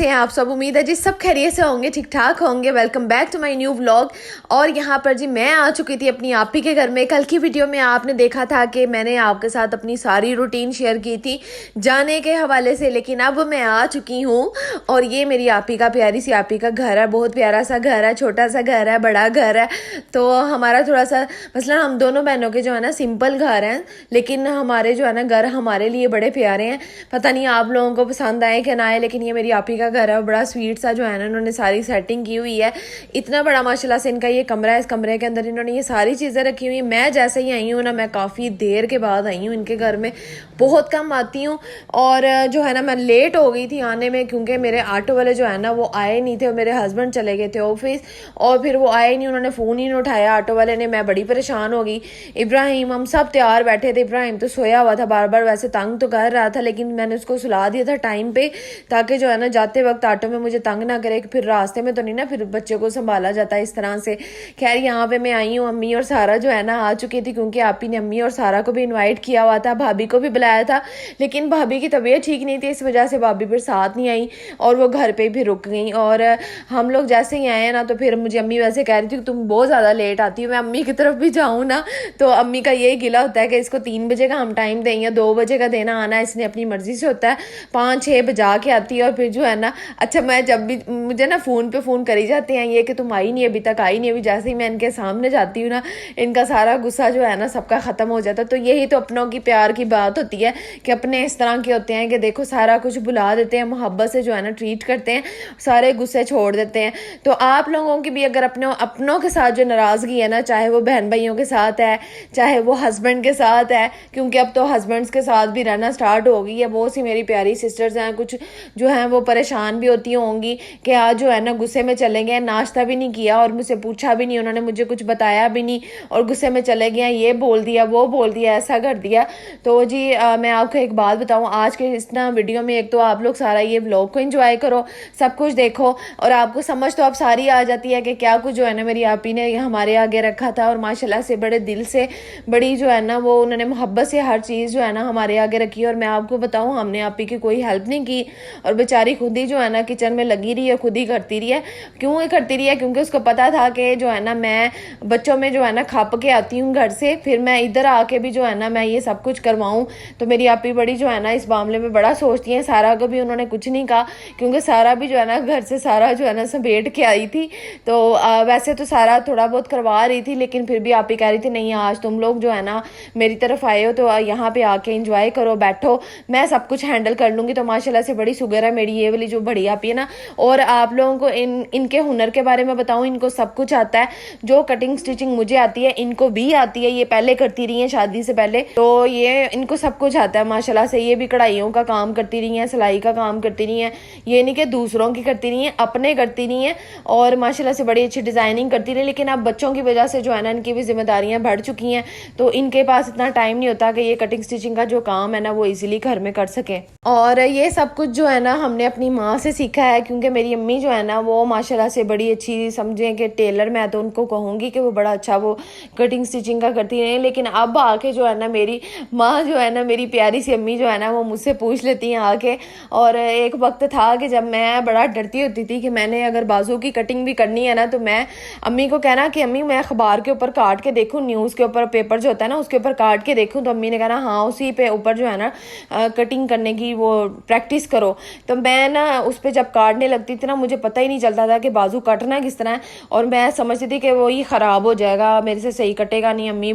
कैसे हैं आप सब। उम्मीद है जी सब खैरियत से होंगे, ठीक ठाक होंगे। Welcome back to my new vlog. और यहाँ पर जी मैं आ चुकी थी अपनी आपी के घर में। कल की वीडियो में आपने देखा था कि मैंने आपके साथ अपनी सारी रूटीन शेयर की थी जाने के हवाले से, लेकिन अब मैं आ चुकी हूँ और ये मेरी आपी का, प्यारी सी आपी का घर है। बहुत प्यारा सा घर है, छोटा सा घर है, बड़ा घर है। तो हमारा थोड़ा सा मसलन हम दोनों बहनों के जो है ना सिंपल घर हैं, लेकिन हमारे जो है ना घर हमारे लिए बड़े प्यारे हैं। पता नहीं आप लोगों को पसंद आए कि ना आए, लेकिन ये मेरी आपी का घर है, बड़ा स्वीट सा जो है ना इन्होंने सारी सेटिंग की हुई है। इतना बड़ा माशाल्लाह से इनका ये कमरा है। इस कमरे के अंदर इन्होंने ये सारी चीज़ें रखी हुई। मैं जैसे ही आई हूँ ना, मैं काफ़ी देर के बाद आई हूँ इनके घर में, बहुत कम आती हूँ। और जो है ना मैं लेट हो गई थी आने में, क्योंकि मेरे ऑटो वाले जो है ना वो आए नहीं थे और मेरे हस्बैंड चले गए थे ऑफिस, और फिर वो आए नहीं, उन्होंने फ़ोन ही नहीं उठाया ऑटो वाले ने। मैं बड़ी परेशान हो गई। इब्राहिम, हम सब तैयार बैठे थे। इब्राहिम तो सोया हुआ था, बार बार वैसे तंग तो कर रहा था, लेकिन मैंने उसको सुला दिया था टाइम पे, ताकि जो है ना जाते वक्त ऑटो में मुझे तंग ना करे, फिर रास्ते में तो नहीं ना फिर बच्चे को संभाला जाता है इस तरह से। खैर यहाँ पे मैं आई हूँ। अम्मी और सारा जो है ना आ चुकी थी, क्योंकि आपी ने अम्मी और सारा को भी इन्वाइट किया हुआ था, भाभी को भी बुलाया था, लेकिन भाभी की तबीयत ठीक नहीं थी, इस वजह से भाभी फिर साथ नहीं आई और वो घर पे भी रुक गई। और हम लोग जैसे ही आए ना, तो फिर मुझे अम्मी वैसे कह रही थी तुम बहुत ज़्यादा लेट आती हो। मैं अम्मी की तरफ भी जाऊँ ना, तो अम्मी का यही गिला होता है कि इसको 3 बजे का हम टाइम दें या 2 बजे का देना आना है, इसने अपनी मर्जी से होता है। 5-6 बजा के आती है और फिर जो है ना, अच्छा मैं जब भी मुझे ना फ़ोन पे फ़ोन करी जाते हैं ये कि तुम आई नहीं, अभी तक आई नहीं। अभी जैसे ही मैं इनके सामने जाती हूँ ना, इनका सारा गुस्सा जो है ना सबका ख़त्म हो जाता है। तो यही तो अपनों की प्यार की बात होती है कि अपने इस तरह के होते हैं कि देखो सारा कुछ भुला देते हैं, मोहब्बत से जो है ना ट्रीट करते हैं, सारे गुस्से छोड़ देते हैं। तो आप लोगों की भी अगर अपनों के साथ जो नाराज़गी है ना, चाहे वो बहन भाइयों के साथ है, चाहे वो हस्बैंड के साथ है, क्योंकि अब तो हस्बैंड्स के साथ भी रहना स्टार्ट हो गई है। बहुत सी मेरी प्यारी सिस्टर्स हैं, कुछ जो हैं वो परेशान भी होती होंगी कि आज जो है ना गुस्से में चले गए, नाश्ता भी नहीं किया और मुझसे पूछा भी नहीं, उन्होंने मुझे कुछ बताया भी नहीं और गुस्से में चले गए, ये बोल दिया, वो बोल दिया, ऐसा कर दिया। तो जी मैं आपको एक बात बताऊँ, आज के इस ना वीडियो में एक तो आप लोग सारा ये व्लॉग को एंजॉय करो, सब कुछ देखो, और आपको समझ तो आप सारी आ जाती है कि क्या कुछ जो है ना मेरी आपी ने हमारे आगे रखा था। और माशाल्लाह से बड़े दिल से, बड़ी जो है ना वो उन्होंने मोहब्बत से हर चीज़ जो है ना हमारे आगे रखी। और मैं आपको बताऊँ, हमने आपी की कोई हेल्प नहीं की और बेचारी खुद ही जो है ना किचन में लगी रही है, खुद ही करती रही है। क्यों करती रही है? क्योंकि उसको पता था कि जो है ना मैं बच्चों में जो है ना खप के आती हूँ घर से, फिर मैं इधर आके भी जो है ना मैं ये सब कुछ करवाऊँ। तो मेरी आपी बड़ी जो है ना इस मामले में बड़ा सोचती है। सारा को भी उन्होंने कुछ नहीं कहा, क्योंकि सारा भी जो है ना घर से सारा जो है ना समेट के आई थी। तो वैसे तो सारा थोड़ा बहुत करवा रही थी, लेकिन फिर भी आपी कह रही थी नहीं आज तुम लोग जो है ना मेरी तरफ आए हो, तो यहाँ पे आके एंजॉय करो, बैठो, मैं सब कुछ हैंडल कर लूँगी। तो माशाल्लाह से बड़ी शुगर है मेरी ये वाली जो बड़ी आपी है ना। और आप लोगों को इनके हुनर के बारे में बताऊँ, इनको सब कुछ आता है। जो कटिंग स्टिचिंग मुझे आती है इनको भी आती है, ये पहले करती रही हैं शादी से पहले, तो ये इनको सब कुछ आता है माशाल्लाह से। ये भी कढ़ाइयों का काम करती रही हैं, सिलाई का काम करती रही हैं, ये नहीं कि दूसरों की करती रही हैं, अपने करती रही हैं, और माशाल्लाह से बड़ी अच्छी डिज़ाइनिंग करती रही। लेकिन अब बच्चों की वजह से जो है ना इनकी भी जिम्मेदारियां बढ़ चुकी हैं, तो इनके पास इतना टाइम नहीं होता कि ये कटिंग स्टिचिंग का जो काम है ना वो इजीली घर में कर सके। और ये सब कुछ जो है ना हमने अपनी माँ से सीखा है, क्योंकि मेरी अम्मी जो है ना वो माशाल्लाह से बड़ी अच्छी, समझें कि टेलर, मैं तो उनको कहूँगी कि वो बड़ा अच्छा वो कटिंग स्टिचिंग का करती रही। लेकिन अब आके जो है ना मेरी माँ जो है ना, मेरी प्यारी सी अम्मी जो है ना वो मुझसे पूछ लेती हैं आके। और एक वक्त था कि जब मैं बड़ा डरती होती थी कि मैंने अगर बाजू की कटिंग भी करनी है ना, तो मैं अम्मी को कहना कि अम्मी मैं अखबार के ऊपर काट के देखूँ, न्यूज़ के ऊपर, पेपर जो होता है ना उसके ऊपर काट के देखूँ। तो अम्मी ने कहना हाँ उसी पे ऊपर जो है ना कटिंग करने की वो प्रैक्टिस करो। तो मैं ना उस पर जब काटने लगती थी ना, मुझे पता ही नहीं चलता था कि बाजू कटना किस तरह है, और मैं समझती थी कि वो ही ख़राब हो जाएगा, मेरे से सही कटेगा नहीं। अम्मी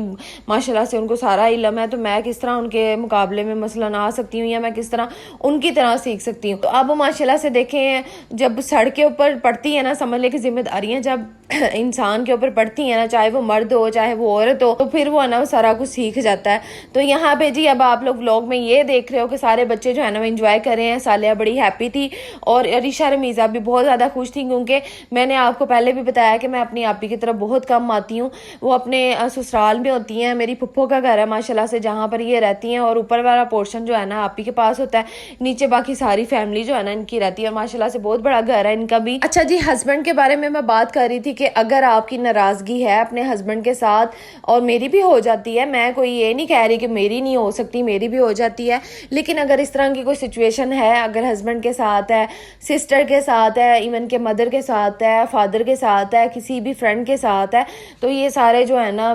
माशाल्लाह से उनको सारा इल्म है, तो मैं किस तरह उनके मुकाबले में मसलन आ सकती हूँ या मैं किस तरह उनकी तरह सीख सकती हूँ। तो अब माशाल्लाह से देखें, जब सड़ के ऊपर पड़ती है ना, समझ ले कि जिम्मेदारियाँ जब इंसान के ऊपर पड़ती है ना, चाहे वो मर्द हो चाहे वो औरत हो, तो फिर वो है ना सारा कुछ सीख जाता है। तो यहाँ पे जी अब आप लोग व्लॉग में ये देख रहे हो कि सारे बच्चे जो है ना वो एंजॉय कर रहे हैं। सालिया बड़ी हैप्पी थी और अरीशा रमीज़ा भी बहुत ज़्यादा खुश थी, क्योंकि मैंने आपको पहले भी बताया कि मैं अपनी आपी की तरफ बहुत कम आती हूँ। वो अपने ससुराल में होती हैं, मेरी फुप्पो का घर है माशाल्लाह से जहाँ पर ये रहती हैं, और ऊपर वाला पोर्शन जो है ना आपी के पास होता है, नीचे बाकी सारी फैमिली जो है ना इनकी रहती है। माशाल्लाह से बहुत बड़ा घर है इनका भी। अच्छा जी, हस्बैंड के बारे में मैं बात कर रही थी कि अगर आपकी नाराज़गी है अपने हस्बैंड के साथ, और मेरी भी हो जाती है, मैं कोई ये नहीं कह रही कि मेरी नहीं हो सकती, मेरी भी हो जाती है, लेकिन अगर इस तरह की कोई सिचुएशन है, अगर हस्बैंड के साथ है, सिस्टर के साथ है, इवन के मदर के साथ है, फादर के साथ है, किसी भी फ्रेंड के साथ है। तो ये सारे जो है ना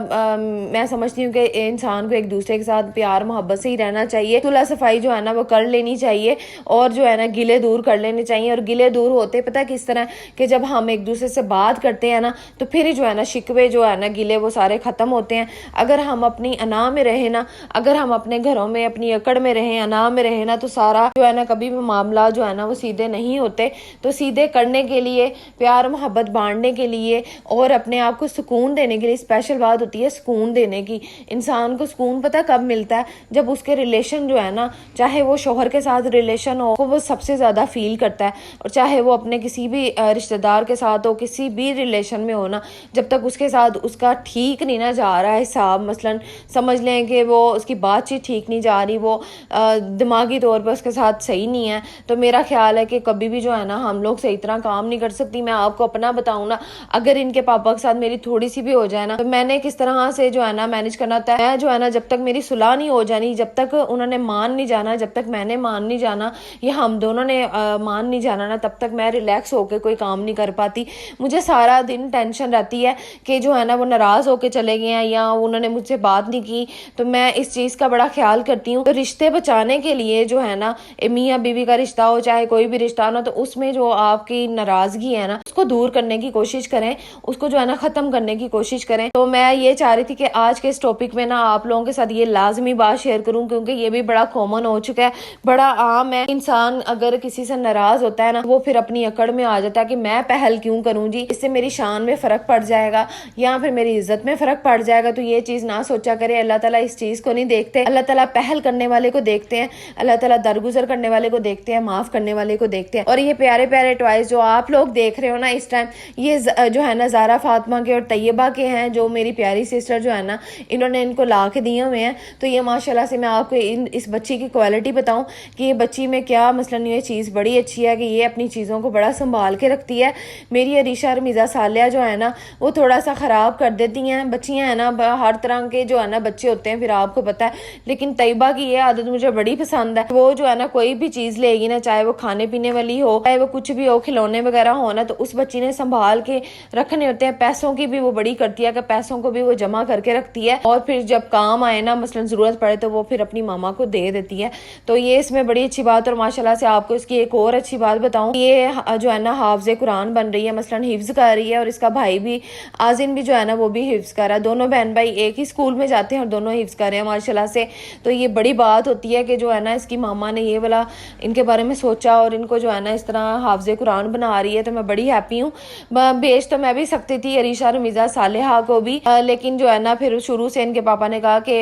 मैं समझती हूँ कि इंसान को एक दूसरे के साथ प्यार मोहब्बत से ही रहना चाहिए। सुलह सफाई जो है ना वो कर लेनी चाहिए और जो है ना गिले दूर कर लेने चाहिए। और गिले दूर होते पता है किस तरह कि जब हम एक दूसरे से बात करते हैं ना तो फिर जो है ना शिकवे जो है ना गिले वो सारे खत्म होते हैं। अगर हम अपनी अना में रहे ना, अगर हम अपने घरों में अपनी अकड़ में रहे, अना में रहे ना, तो सारा जो है ना कभी भी मामला जो है ना वो सीधे नहीं होते। तो सीधे करने के लिए, प्यार मोहब्बत बांटने के लिए और अपने आप को सुकून देने के लिए स्पेशल बात होती है सुकून देने की। इंसान को सुकून पता कब मिलता है? जब उसके रिलेशन जो है ना, चाहे वो शोहर के साथ रिलेशन हो, वो सबसे ज्यादा फील करता है, और चाहे वो अपने किसी भी रिश्तेदार के साथ हो, किसी भी रिलेशन में हो ना, जब तक उसके साथ उसका ठीक नहीं ना जा रहा है हिसाब, मसलन समझ लें कि वो उसकी बातचीत ठीक नहीं जा रही, वो दिमागी तौर पर उसके साथ सही नहीं है, तो मेरा ख्याल है कि कभी भी जो है ना हम लोग सही तरह काम नहीं कर सकती। मैं आपको अपना बताऊं ना, अगर इनके पापा के साथ मेरी थोड़ी सी भी हो जाए ना, तो मैंने किस तरह से जो है ना मैनेज करना होता है। मैं जो है ना जब तक मेरी सुलह नहीं हो जानी, जब तक उन्होंने मान नहीं जाना, जब तक मैंने मान नहीं जाना या हम दोनों ने मान नहीं जाना ना, तब तक मैं रिलैक्स होकर कोई काम नहीं कर पाती। मुझे सारा दिन टेंशन रहती है कि जो है ना वो नाराज होकर चले गए हैं या उन्होंने मुझसे बात नहीं की। तो मैं इस चीज का बड़ा ख्याल करती हूँ। तो रिश्ते बचाने के लिए जो है ना, मियाँ बीवी का रिश्ता हो चाहे कोई भी रिश्ता हो ना, तो उसमें जो आपकी नाराजगी है ना उसको दूर करने की कोशिश करें, उसको जो है ना खत्म करने की कोशिश करें। तो मैं ये चाह रही थी कि आज के इस टॉपिक में ना आप लोगों के साथ ये लाजमी बात शेयर करूं, क्योंकि ये भी बड़ा कॉमन हो चुका है, बड़ा आम है। इंसान अगर किसी से नाराज होता है ना, वो फिर अपनी अकड़ में आ जाता है कि मैं पहल क्यों करूं जी, इससे मेरी शान में फर्क पड़ जाएगा या फिर मेरी इज्जत में फर्क पड़ जाएगा। तो ये चीज ना सोचा करे। अल्लाह ताला इस चीज को नहीं देखते, अल्लाह ताला पहल करने वाले को देखते हैं, अल्लाह ताला दरगुजर करने वाले को देखते हैं, माफ करने वाले को देखते हैं। और ये प्यारे प्यारे टॉयज जो आप लोग देख रहे हो ना इस टाइम, ये जो है ना ज़ारा फातिमा के और तैयबा के हैं, जो मेरी प्यारी सिस्टर जो है ना इन्होंने इनको ला के दिए हुए हैं। तो ये माशाल्लाह से मैं आपको इस बच्ची की क्वालिटी बताऊं कि ये बच्ची में क्या मसलन, ये चीज़ बड़ी अच्छी है कि ये अपनी चीज़ों को बड़ा संभाल के रखती है। मेरी अरीशा रमीज़ा सालिया जो है ना वो थोड़ा सा ख़राब कर देती हैं। बच्चियाँ हैं ना, हर तरह के जो है ना बच्चे होते हैं, फिर आपको पता है। लेकिन तैयबा की ये आदत मुझे बड़ी पसंद है। वो जो है ना कोई भी चीज़ लेगी ना, चाहे वो खाने पीने वाली हो, चाहे वो कुछ भी हो, खिलौने वगैरह हो ना, तो उस बच्ची ने संभाल के रखने होते हैं। पैसों की भी वो बड़ी करती है कि पैसों को भी वो जमा करके रखती है, और फिर जब काम आए ना, मसलन जरूरत पड़े, तो वो फिर अपनी मामा को दे देती है। तो ये इसमें बड़ी अच्छी बात। और माशाल्लाह से आपको इसकी एक और अच्छी बात बताऊं, ये जो है ना हाफिज़े कुरान बन रही है, मसलन हिफ्ज कर रही है, और इसका भाई भी आजिन भी जो है ना वो भी हिफ्ज कर रहा है। दोनों बहन भाई एक ही स्कूल में जाते हैं और दोनों हिफ्ज कर रहे हैं माशाल्लाह से। तो ये बड़ी बात होती है कि जो है ना इसकी मामा ने ये वाला इनके बारे में सोचा और इनको जो है ना इस तरह हाफिज़े कुरान बना रही है। तो मैं बड़ी हैप्पी हूँ। बेच तो मैं भी सकती थी अरीशा रमीज़ा सालिहा को भी, लेकिन जो है ना फिर शुरू से इनके पापा ने कहा कि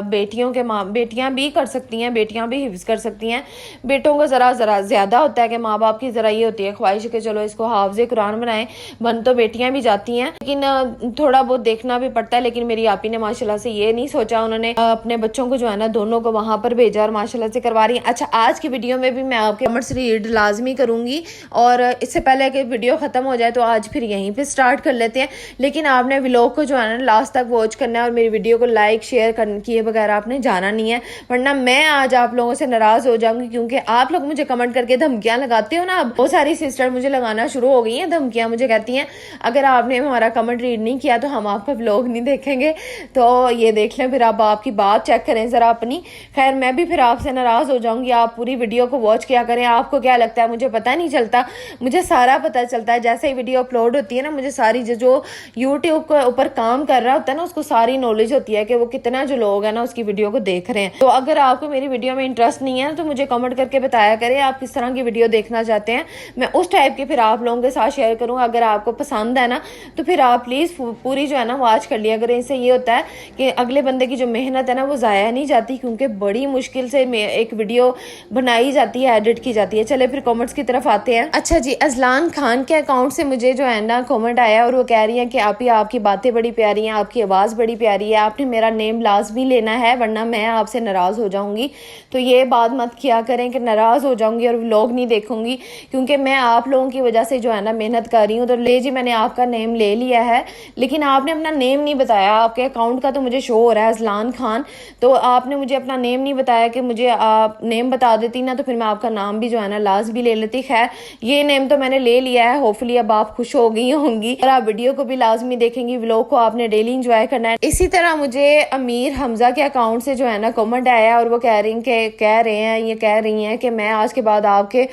बेटियां भी कर सकती हैं, बेटियां भी हिफ्ज कर सकती हैं। बेटों को जरा ज्यादा होता है कि माँ बाप की जरा ये होती है ख्वाहिश कि चलो इसको हाफिज़े कुरान बनाएं। बन तो बेटियां भी जाती हैं, लेकिन थोड़ा बहुत देखना भी पड़ता है। लेकिन मेरी आपी ने माशाल्लाह से ये नहीं सोचा, उन्होंने अपने बच्चों को जो है ना दोनों को वहां पर भेजा और माशाल्लाह से करवा रही है। अच्छा, आज की वीडियो में भी मैं आपके कमेंट्स रीड लाजमी करूंगी, और इससे पहले कि वीडियो खत्म हो जाए तो आज फिर यहीं पे स्टार्ट कर लेते हैं। लेकिन आपने व्लॉग को जो है ना लास्ट तक वॉच करना है और मेरी वीडियो को लाइक शेयर किए बगैर आपने जाना नहीं है, वरना मैं आज आप लोगों से नाराज हो जाऊंगी, क्योंकि आप लोग मुझे कमेंट करके धमकियां लगाते हो ना। अब बहुत सारी सिस्टर मुझे लगाना शुरू हो गई हैं धमकियां, मुझे कहती हैं अगर आपने हमारा कमेंट रीड नहीं किया तो हम आपका व्लॉग नहीं देखेंगे। तो ये देख लें, फिर आप आपकी बात चेक करें जरा अपनी। खैर, मैं भी फिर आपसे नाराज हो जाऊंगी। आप पूरी वीडियो को वॉच किया करें। आपको क्या लगता है, मुझे पता नहीं चलता, मुझे सारा पता चलता है। जैसे ही वीडियो अपलोड होती है ना, मुझे सारी जो यूट्यूब के ऊपर काम कर रहा होता है ना, उसको सारी नॉलेज होती है कि वो कितना जो लोग है ना उसकी वीडियो को देख रहे हैं। तो अगर आपको मेरी वीडियो में इंटरेस्ट नहीं है तो मुझे कमेंट करके बताया करें आप किस तरह की वीडियो देखना चाहते हैं, मैं उस टाइप की फिर आप लोगों के साथ शेयर करूँ। अगर आपको पसंद है ना तो फिर आप प्लीज पूरी जो है ना वॉच कर लिया करें। इससे ये होता है कि अगले बंदे की जो मेहनत है ना वो जाया नहीं जाती, क्योंकि बड़ी मुश्किल से एक वीडियो बनाई जाती है, एडिट की जाती है। चले फिर कमेंट्स की तरफ आते हैं। अच्छा जी, अजलान खान के अकाउंट से मुझे जो है ना कमेंट आया और वो कह रही है कि आपकी बातें बड़ी प्यारी हैं, आपकी आवाज़ बड़ी प्यारी है, आपने मेरा नेम लाजमी लेना है वरना मैं आपसे नाराज़ हो जाऊंगी। तो ये बात मत किया करें कि नाराज़ हो जाऊंगी और व्लॉग नहीं देखूंगी, क्योंकि मैं आप लोगों की वजह से जो है ना मेहनत कर रही हूँ। तो ले जी, मैंने आपका नेम ले लिया है, लेकिन आपने अपना नेम नहीं बताया। आपके अकाउंट का तो मुझे शो हो रहा है अजलान खान, तो आपने मुझे अपना नेम नहीं बताया कि मुझे आप नेम बता देती ना, तो फिर मैं आपका नाम भी जो है ना ना लाजमी ले लेती। खैर ये नेम तो मैंने ले लिया है, होपफुली अब आप खुश हो गई होंगी और आप वीडियो को भी लाजमी देखेंगी। व्लॉग को आपने डेली इंजॉय करना है। इसी तरह मुझे अमीर हमजा के अकाउंट से जो है ना कमेंट आया और वो कह रही हैं कि मैं आज के बाद आपके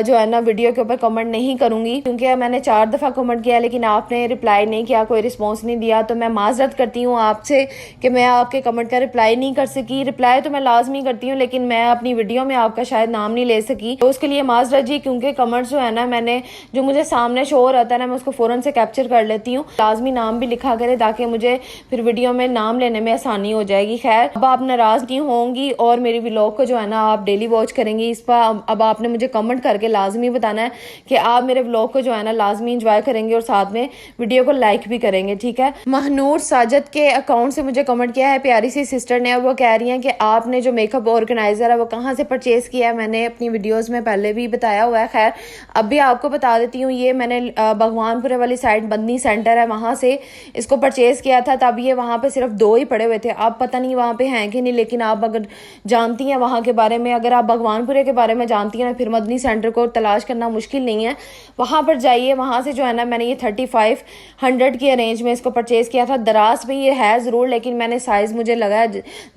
जो है ना वीडियो के ऊपर कमेंट नहीं करूंगी, क्योंकि मैंने 4 दफ़ा कमेंट किया लेकिन आपने रिप्लाई नहीं किया, कोई रिस्पॉन्स नहीं दिया। तो मैं माजरत करती हूँ आपसे कि मैं आपके कमेंट का रिप्लाई नहीं कर सकी। रिप्लाई तो मैं लाजमी करती हूँ लेकिन मैं अपनी वीडियो में आपका शायद नाम नहीं ले सकी, तो उसके लिए माजरत जी, क्योंकि कमेंट्स जो है ना मैंने जो मुझे सामने शो हो रहता है ना मैं उसको फ़ौरन से कैप्चर कर लेती हूँ। लाजमी नाम भी लिखा करें ताकि मुझे फिर वीडियो में नाम लेने में आसानी हो जाएगी। खैर अब आप नाराज़ नहीं होंगी और मेरी व्लॉग को जो है ना आप डेली वॉच करेंगी। इस पर अब आपने मुझे कमेंट करके लाजमी बताना है कि आप मेरे व्लॉग को जो है ना लाजमी इंजॉय करेंगे और साथ में वीडियो को लाइक भी करेंगे, ठीक है। महनूर साजिद के अकाउंट से मुझे कमेंट किया है प्यारी सी सिस्टर ने, और वो कह रही हैं कि आपने जो मेकअप ऑर्गेनाइजर है वो कहाँ से परचेज किया है। मैंने अपनी वीडियोस में पहले भी बताया हुआ है, खैर अब भी आपको बता देती हूँ। ये मैंने भगवानपुरे वाली साइड बंदनी सेंटर है वहाँ से इसको परचेज किया था। तब ये वहाँ पे सिर्फ 2 ही पड़े हुए थे, अब पता नहीं वहाँ पे हैं कि नहीं, लेकिन आप अगर जानती हैं वहाँ के बारे में, अगर आप भगवानपुरे के बारे में जानती हैं ना, फिर मदनी सेंटर को तलाश करना मुश्किल नहीं है। वहाँ पर जाइए, वहाँ से जो है ना मैंने ये 3500 की रेंज में इसको परचेज़ किया था। दराज पे ये है ज़रूर, लेकिन मैंने साइज़ मुझे लगा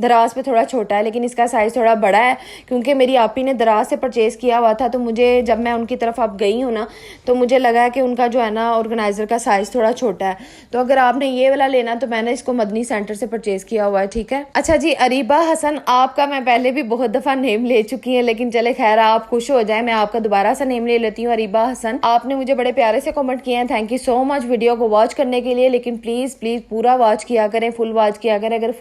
दराज पे थोड़ा छोटा है, लेकिन इसका साइज़ थोड़ा बड़ा है क्योंकि मेरी आपी ने दराज से परचेज़ किया हुआ था। तो मुझे जब मैं उनकी तरफ अब गई हूँ ना तो मुझे लगा कि उनका जो है ना ऑर्गेनाइज़र का साइज़ थोड़ा छोटा है। तो अगर आपने ये वाला लेना तो मैंने इसको मदनी सेंटर से परचेज़ किया हुआ है, ठीक है। अच्छा जी, अरीबा हसन, आपका मैं पहले भी बहुत दफ़ा नेम ले चुकी है, लेकिन चले खैर आप खुश हो जाए, मैं आपका दोबारा से नेम ले लेती हूँ। अरीबा हसन, आपने मुझे बड़े प्यारे से कमेंट किए हैं, thank you so much video को वॉच करने के लिए। लेकिन प्लीज़ पूरा वॉच किया करें, फुल वॉच किया करें। अगर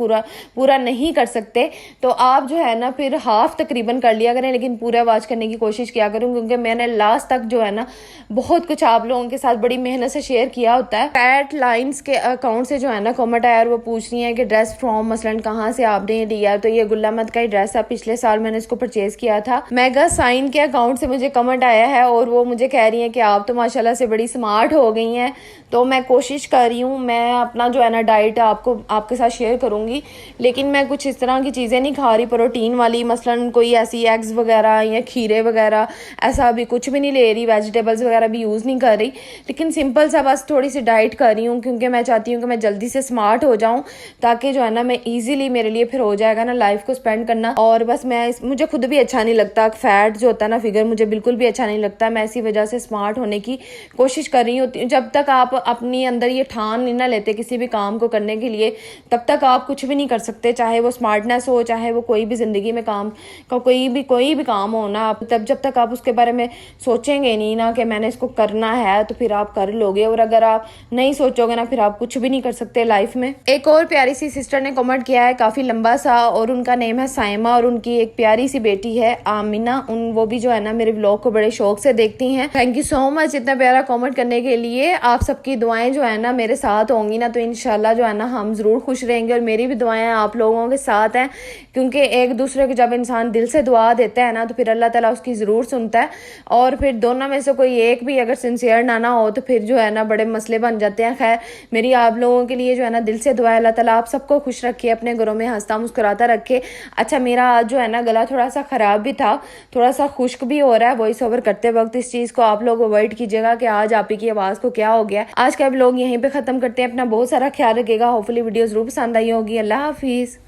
पूरा नहीं कर सकते तो आप जो है ना फिर हाफ तकरीबन कर लिया करें, लेकिन पूरा वॉच करने की कोशिश किया करूँ, क्योंकि मैंने लास्ट तक जो है ना बहुत कुछ आप लोगों के साथ बड़ी मेहनत से शेयर किया होता है। पैट लाइन्स के अकाउंट से जो है ना कमेंट आया और वो पूछ रही है कि ड्रेस फ्रॉम मसलन कहाँ से आपने ये लिया। तो ये गुल्लामत का ही ड्रेस है, पिछले साल मैंने इसको परचेज किया था। मेगा साइन के अकाउंट से मुझे कमेंट आया है और वो मुझे कह रही है कि आप तो माशाल्लाह से बड़ी स्मार्ट हो गई हैं। तो मैं कोशिश कर रही हूँ, मैं अपना जो है ना डाइट आपके साथ शेयर करूँगी, लेकिन मैं कुछ इस तरह की चीज़ें नहीं खा रही प्रोटीन वाली, मसलन कोई ऐसी एग्स वगैरह या खीरे वगैरह ऐसा अभी कुछ भी नहीं ले रही, वेजिटेबल्स वगैरह भी यूज़ नहीं कर रही, लेकिन सिंपल सा बस थोड़ी सी डाइट कर रही हूँ, क्योंकि मैं चाहती हूँ कि मैं जल्दी से स्मार्ट हो जाऊँ, ताकि जो है ना मैं ईजिली मेरे लिए फिर हो जाएगा ना लाइफ को स्पेंड करना। और बस मुझे खुद भी अच्छा नहीं लगता, फैट जो होता है ना फिगर मुझे बिल्कुल भी अच्छा नहीं लगता। मैं इसी वजह से स्मार्ट होने की कोशिश कर रही हूँ। जब तक आप अपनी अंदर ये ठान नहीं ना लेते किसी भी काम को करने के लिए, तब तक आप कुछ भी नहीं कर सकते, चाहे वो स्मार्टनेस हो, चाहे वो कोई भी ज़िंदगी में काम का कोई भी काम हो ना। आप जब तक आप उसके बारे में सोचेंगे नहीं ना कि मैंने इसको करना है, तो फिर आप कर लोगे, और अगर आप नहीं सोचोगे ना फिर आप कुछ भी नहीं कर सकते लाइफ में। एक और प्यारी सी सिस्टर ने कमेंट किया है, काफ़ी लंबा सा, और उनका नेम है साइमा, और उनकी एक प्यारी सी बेटी है आमिना। वो भी जो है ना मेरे व्लॉग को बड़े शौक से देखती हैं। थैंक यू सो मच इतना प्यारा कमेंट करने के लिए। आप सबकी दुआएं जो है ना मेरे साथ होंगी ना, तो इंशाल्लाह जो है ना हम ज़रूर खुश रहेंगे, और मेरी भी दुआएं आप लोगों के साथ हैं, क्योंकि एक दूसरे को जब इंसान दिल से दुआ देता है ना तो फिर अल्लाह ताला उसकी ज़रूर सुनता है। और फिर दोनों में से कोई एक भी अगर सिंसियर ना हो तो फिर जो है ना बड़े मसले बन जाते हैं। खैर मेरी आप लोगों के लिए जो है ना दिल से दुआ है, अल्लाह ताला आप सबको खुश रखे, अपने घरों में हंसता मुस्कुराता रखे। अच्छा, मेरा आज जो है ना गला थोड़ा सा ख़राब भी था, थोड़ा सा खुश्क भी हो रहा है वॉइस ओवर करते वक्त। इस चीज़ को आप लोग अवॉइड कीजिएगा कि आज आप ही की आवाज़ को क्या हो गया। आज का लोग यहीं पे ख़त्म करते हैं। अपना बहुत सारा ख्याल रखिएगा। होपफुली वीडियो ज़रूर पसंद आई होगी। अल्लाह हाफिज़।